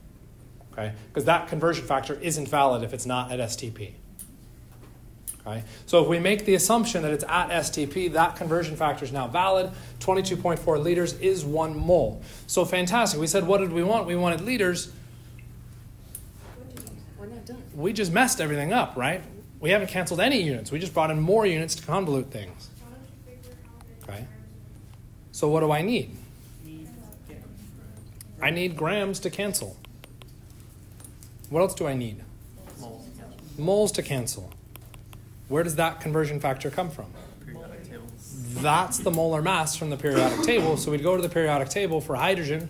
Okay? Because that conversion factor isn't valid if it's not at STP. Okay? So if we make the assumption that it's at STP, that conversion factor is now valid. 22.4 liters is 1 mole. So fantastic. We said, what did we want? We wanted liters. We're not done. We just messed everything up, right? We haven't canceled any units. We just brought in more units to convolute things. Okay? So what do I need? I need grams to cancel. What else do I need? Moles. Moles to cancel. Where does that conversion factor come from? Periodic table. That's the molar mass from the periodic table. So we'd go to the periodic table for hydrogen,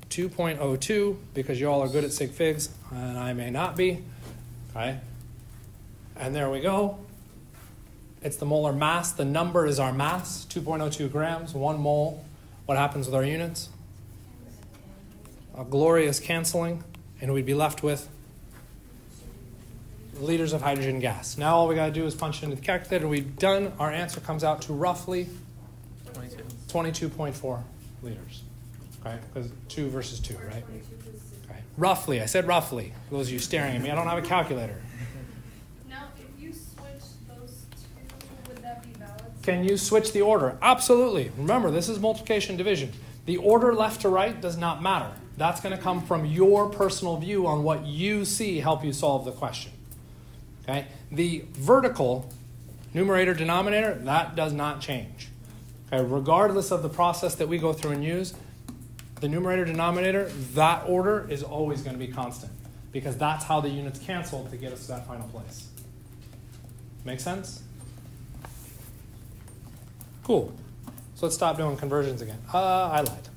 2.02, because you all are good at sig figs, and I may not be. Okay? And there we go. It's the molar mass. The number is our mass, 2.02 grams, 1 mole. What happens with our units? A glorious canceling, and we'd be left with liters of hydrogen gas. Now all we got to do is punch it into the calculator. We've done. Our answer comes out to roughly 22.4 liters. Okay? Because 2 versus 2, right? Okay. Roughly. I said roughly. For those of you staring at me, I don't have a calculator. Now, if you switch those two, would that be valid? Can you switch the order? Absolutely. Remember, this is multiplication and division. The order left to right does not matter. That's going to come from your personal view on what you see help you solve the question. Okay? The vertical numerator denominator, that does not change. Okay? Regardless of the process that we go through and use, the numerator denominator, that order is always going to be constant because that's how the units cancel to get us to that final place. Make sense? Cool. So let's stop doing conversions again. I lied.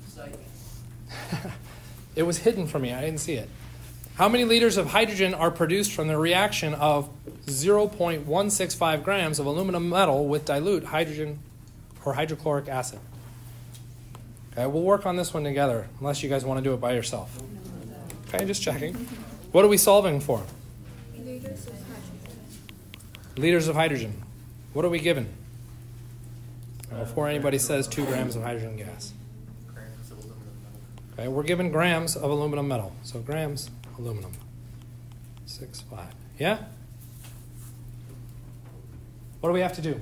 It was hidden from me. I didn't see it. How many liters of hydrogen are produced from the reaction of 0.165 grams of aluminum metal with dilute hydrogen or hydrochloric acid? Okay, we'll work on this one together, unless you guys want to do it by yourself. Okay, just checking. What are we solving for? Liters of hydrogen. What are we given? Before anybody says 2 grams of hydrogen gas. Grams of aluminum metal. Okay, we're given grams of aluminum metal. So grams aluminum. 6.5. Yeah? What do we have to do?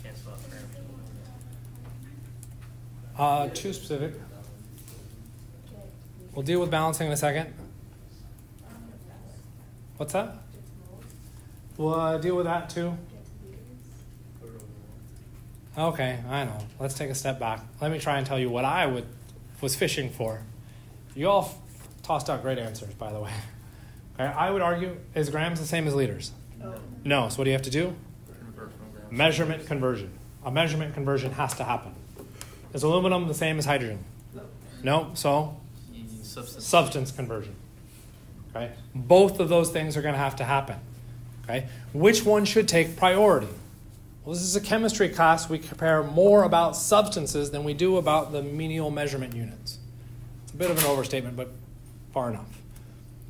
Cancel out grams. Too specific. We'll deal with balancing in a second. What's that? We'll deal with that too. Okay, I know. Let's take a step back. Let me try and tell you what I was fishing for. You all tossed out great answers, by the way. Okay, I would argue, is grams the same as liters? No. So what do you have to do? Convert from grams. Measurement conversion. A measurement conversion has to happen. Is aluminum the same as hydrogen? No. So You need substance conversion. Okay, both of those things are going to have to happen. Okay, which one should take priority? Well, this is a chemistry class. We care more about substances than we do about the menial measurement units. It's a bit of an overstatement, but far enough.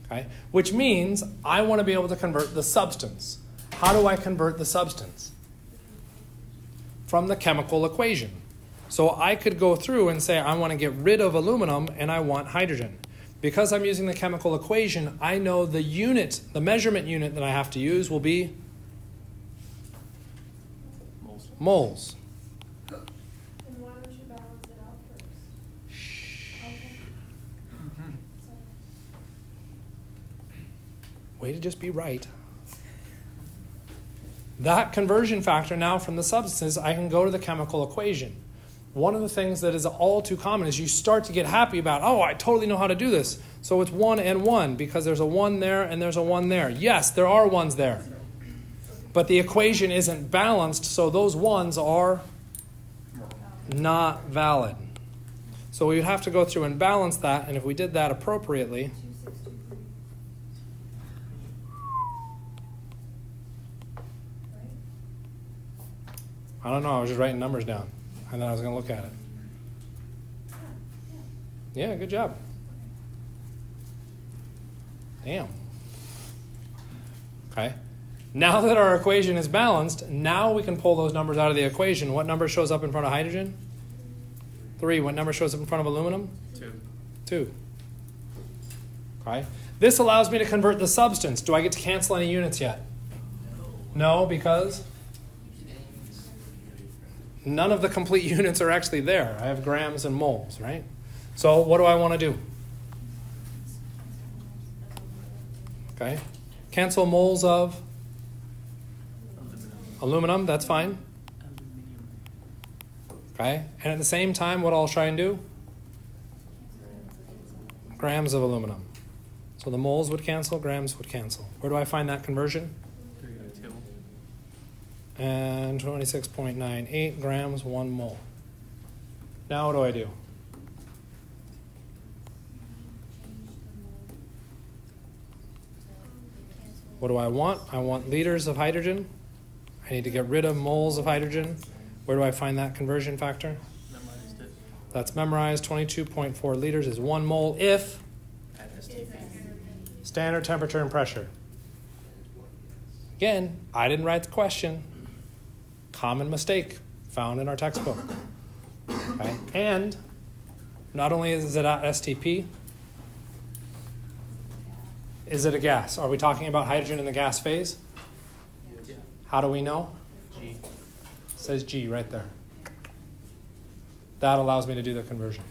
Okay, which means I want to be able to convert the substance. How do I convert the substance? From the chemical equation. So I could go through and say I want to get rid of aluminum and I want hydrogen. Because I'm using the chemical equation, I know the unit, the measurement unit that I have to use will be moles. moles. And why don't you balance it out first? Okay. So, Way to just be right. That conversion factor now from the substances, I can go to the chemical equation. One of the things that is all too common is you start to get happy about, oh, I totally know how to do this. So it's 1 and 1 because there's a 1 there and there's a 1 there. Yes, there are 1s there. But the equation isn't balanced, so those 1s are not valid. So we would have to go through and balance that, and if we did that appropriately, 2623. Right? I don't know, I was just writing numbers down, and then I was going to look at it. Yeah, good job. Damn. Okay. Now that our equation is balanced, now we can pull those numbers out of the equation. What number shows up in front of hydrogen? 3. What number shows up in front of aluminum? 2. 2. Okay. This allows me to convert the substance. Do I get to cancel any units yet? No, because none of the complete units are actually there. I have grams and moles, right? So what do I want to do? Okay. Cancel moles of aluminum, that's fine. Okay. And at the same time, what I'll try and do? Grams of aluminum. So the moles would cancel, grams would cancel. Where do I find that conversion? Table. And 26.98 grams, 1 mole. Now what do I do? What do I want? I want liters of hydrogen. I need to get rid of moles of hydrogen. Where do I find that conversion factor? Memorized it. That's memorized. 22.4 liters is 1 mole if At STP. standard temperature and pressure. Again, I didn't write the question. Common mistake found in our textbook. Okay? And not only is it at STP, is it a gas? Are we talking about hydrogen in the gas phase? Yeah. How do we know? G. It says G right there. That allows me to do the conversion.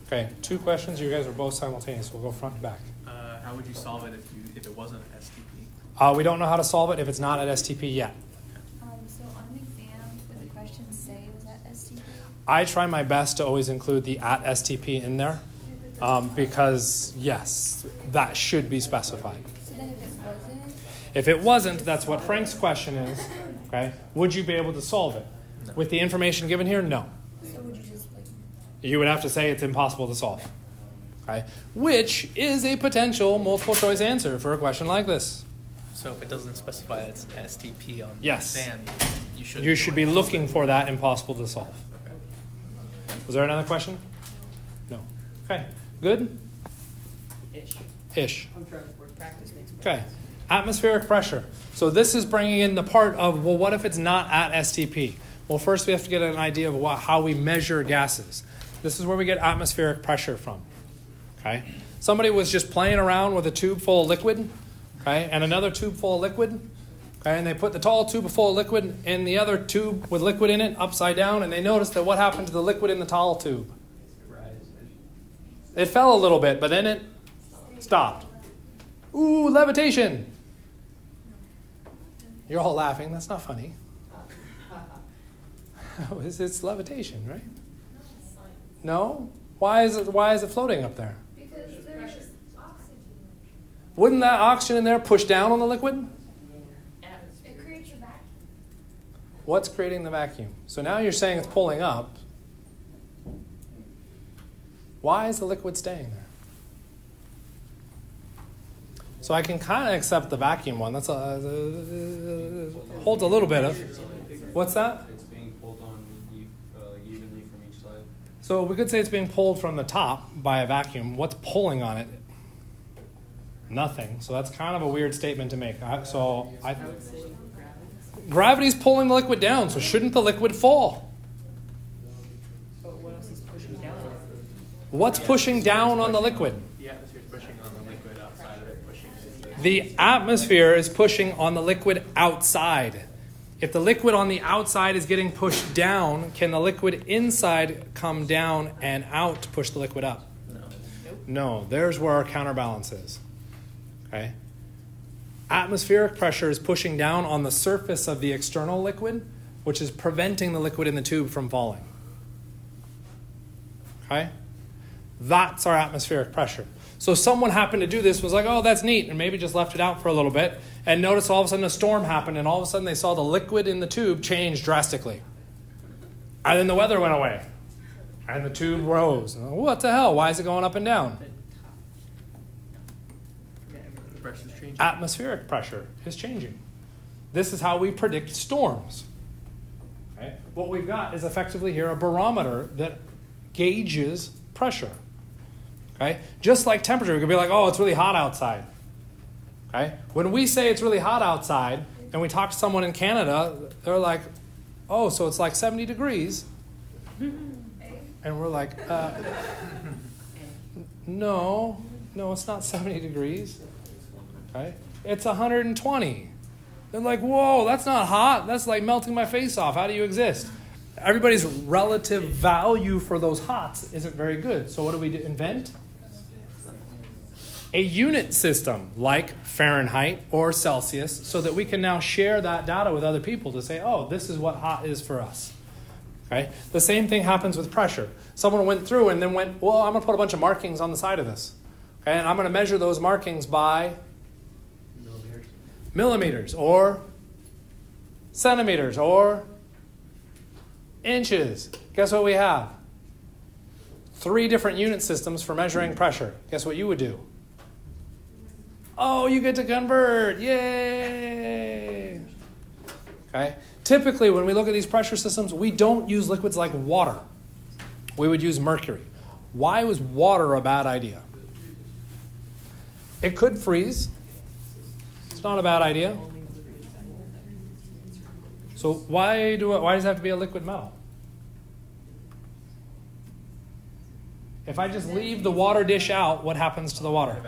Okay, 2 questions. You guys are both simultaneous. We'll go front and back. How would you solve it if it wasn't an STP? We don't know how to solve it if it's not at STP yet. So on an exam, would the question say it was at STP? I try my best to always include the at STP in there because, yes, that should be specified. So then if it wasn't, If it wasn't, that's what Frank's question is. Okay, would you be able to solve it? No. With the information given here, no. so would you just like, You would have to say it's impossible to solve. Okay, which is a potential multiple choice answer for a question like this. So if it doesn't specify it's STP on Yes. the exam, you You should be looking for that impossible to solve. Okay. Was there another question? No. Okay, good? Ish. I'm trying to work practice makes more Okay, sense. atmospheric pressure. So this is bringing in the part of, well, what if it's not at STP? Well, first we have to get an idea of how we measure gases. This is where we get atmospheric pressure from. Okay? Somebody was just playing around with a tube full of liquid, okay, and another tube full of liquid, okay, and they put the tall tube full of liquid in the other tube with liquid in it upside down, and they noticed that what happened to the liquid in the tall tube? It fell a little bit, but then it stopped. Ooh, levitation. You're all laughing. That's not funny. It's levitation, right? No? Why is it floating up there? Because there's oxygen. Wouldn't that oxygen in there push down on the liquid? It creates a vacuum. What's creating the vacuum? So now you're saying it's pulling up. Why is the liquid staying there? So I can kind of accept the vacuum one. That's holds a little bit of. What's that? It's being pulled on evenly from each side. So we could say it's being pulled from the top by a vacuum. What's pulling on it? Nothing. So that's kind of a weird statement to make. Gravity's pulling the liquid down, so shouldn't the liquid fall? What's pushing down on the liquid? The atmosphere is pushing on the liquid outside of it, pushing it. The atmosphere is pushing on the liquid outside. If the liquid on the outside is getting pushed down, can the liquid inside come down and out to push the liquid up? No. There's where our counterbalance is. Okay? Atmospheric pressure is pushing down on the surface of the external liquid, which is preventing the liquid in the tube from falling. Okay? That's our atmospheric pressure. So someone happened to do this, was like, oh, that's neat, and maybe just left it out for a little bit, and noticed all of a sudden a storm happened, and all of a sudden they saw the liquid in the tube change drastically. And then the weather went away, and the tube rose. What the hell? Why is it going up and down? The pressure's changing. Atmospheric pressure is changing. This is how we predict storms. Okay? What we've got is effectively here a barometer that gauges pressure. Okay? Just like temperature, we could be like, oh, it's really hot outside. Okay? When we say it's really hot outside, and we talk to someone in Canada, they're like, oh, so it's like 70 degrees. And we're like, no, it's not 70 degrees. Okay? It's 120. They're like, whoa, that's not hot. That's like melting my face off. How do you exist? Everybody's relative value for those hots isn't very good. So what do we invent? A unit system like Fahrenheit or Celsius so that we can now share that data with other people to say, oh, this is what hot is for us. Okay? The same thing happens with pressure. Someone went through and then went, well, I'm going to put a bunch of markings on the side of this. Okay? And I'm going to measure those markings by millimeters or centimeters or inches. Guess what we have? 3 different unit systems for measuring pressure. Guess what you would do? Oh, you get to convert. Yay! Okay. Typically, when we look at these pressure systems, we don't use liquids like water. We would use mercury. Why was water a bad idea? It could freeze. It's not a bad idea. So why does it have to be a liquid metal? If I just leave the water dish out, what happens to the water?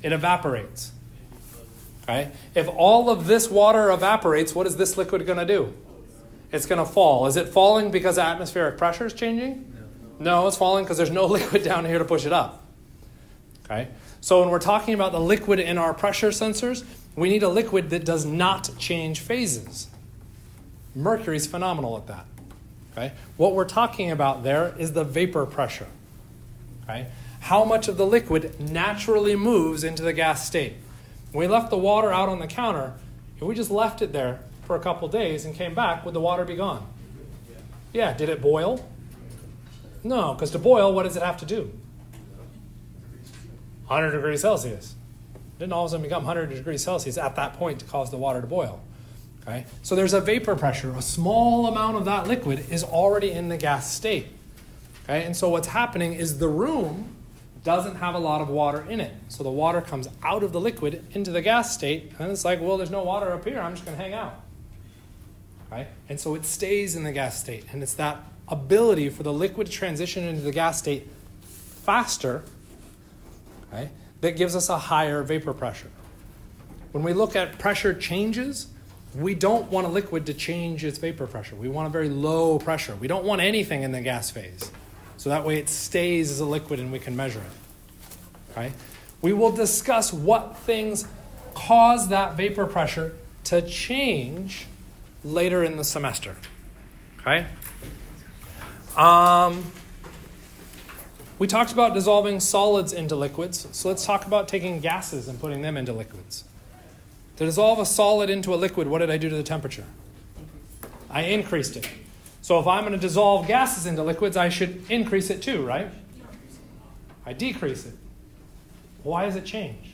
It evaporates. Okay? If all of this water evaporates, what is this liquid going to do? It's going to fall. Is it falling because atmospheric pressure is changing? No, it's falling because there's no liquid down here to push it up. Okay? So when we're talking about the liquid in our pressure sensors, we need a liquid that does not change phases. Mercury's phenomenal at that. Okay? What we're talking about there is the vapor pressure. Okay? How much of the liquid naturally moves into the gas state. When we left the water out on the counter, if we just left it there for a couple days and came back, would the water be gone? Yeah. Did it boil? No, because to boil, what does it have to do? 100 degrees Celsius. It didn't all of a sudden become 100 degrees Celsius at that point to cause the water to boil. Okay? So there's a vapor pressure. A small amount of that liquid is already in the gas state. Okay? And so what's happening is the room doesn't have a lot of water in it. So the water comes out of the liquid into the gas state, and it's like, well, there's no water up here. I'm just going to hang out. Okay? And so it stays in the gas state, and it's that ability for the liquid to transition into the gas state faster, okay, that gives us a higher vapor pressure. When we look at pressure changes, we don't want a liquid to change its vapor pressure. We want a very low pressure. We don't want anything in the gas phase. So that way it stays as a liquid and we can measure it. Okay? We will discuss what things cause that vapor pressure to change later in the semester. Okay? We talked about dissolving solids into liquids, so let's talk about taking gases and putting them into liquids. To dissolve a solid into a liquid, what did I do to the temperature? I increased it. So if I'm going to dissolve gases into liquids, I should increase it too, right? I decrease it. Why does it change?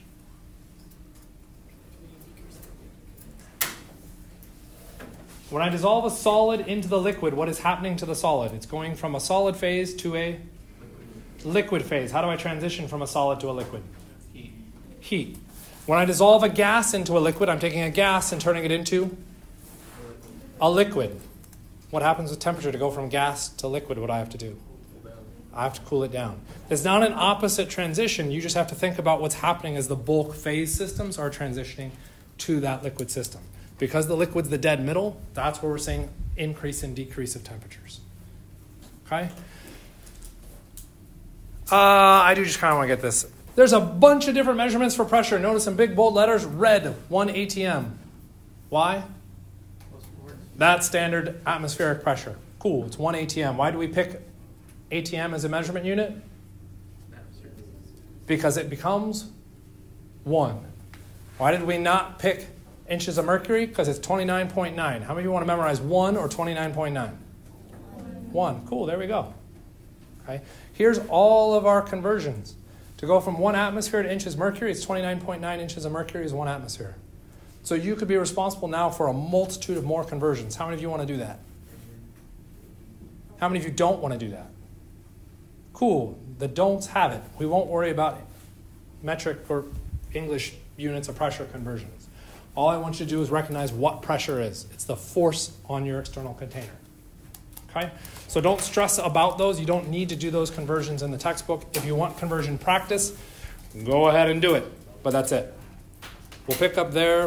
When I dissolve a solid into the liquid, what is happening to the solid? It's going from a solid phase to a liquid phase. How do I transition from a solid to a liquid? Heat. When I dissolve a gas into a liquid, I'm taking a gas and turning it into a liquid. What happens with temperature to go from gas to liquid? What do I have to do? I have to cool it down. It's not an opposite transition. You just have to think about what's happening as the bulk phase systems are transitioning to that liquid system. Because the liquid's the dead middle, that's where we're seeing increase and decrease of temperatures. Okay? I do just kind of want to get this. There's a bunch of different measurements for pressure. Notice in big bold letters, red, 1 atm. Why? That's standard atmospheric pressure. Cool, it's 1 atm. Why do we pick atm as a measurement unit? Because it becomes 1. Why did we not pick inches of mercury? Because it's 29.9. How many of you want to memorize 1 or 29.9? 1. Cool, there we go. Okay. Here's all of our conversions. To go from 1 atmosphere to inches mercury, it's 29.9 inches of mercury is 1 atmosphere. So you could be responsible now for a multitude of more conversions. How many of you want to do that? How many of you don't want to do that? Cool. The don'ts have it. We won't worry about metric or English units of pressure conversions. All I want you to do is recognize what pressure is. It's the force on your external container. Okay? So don't stress about those. You don't need to do those conversions in the textbook. If you want conversion practice, go ahead and do it. But that's it. We'll pick up there.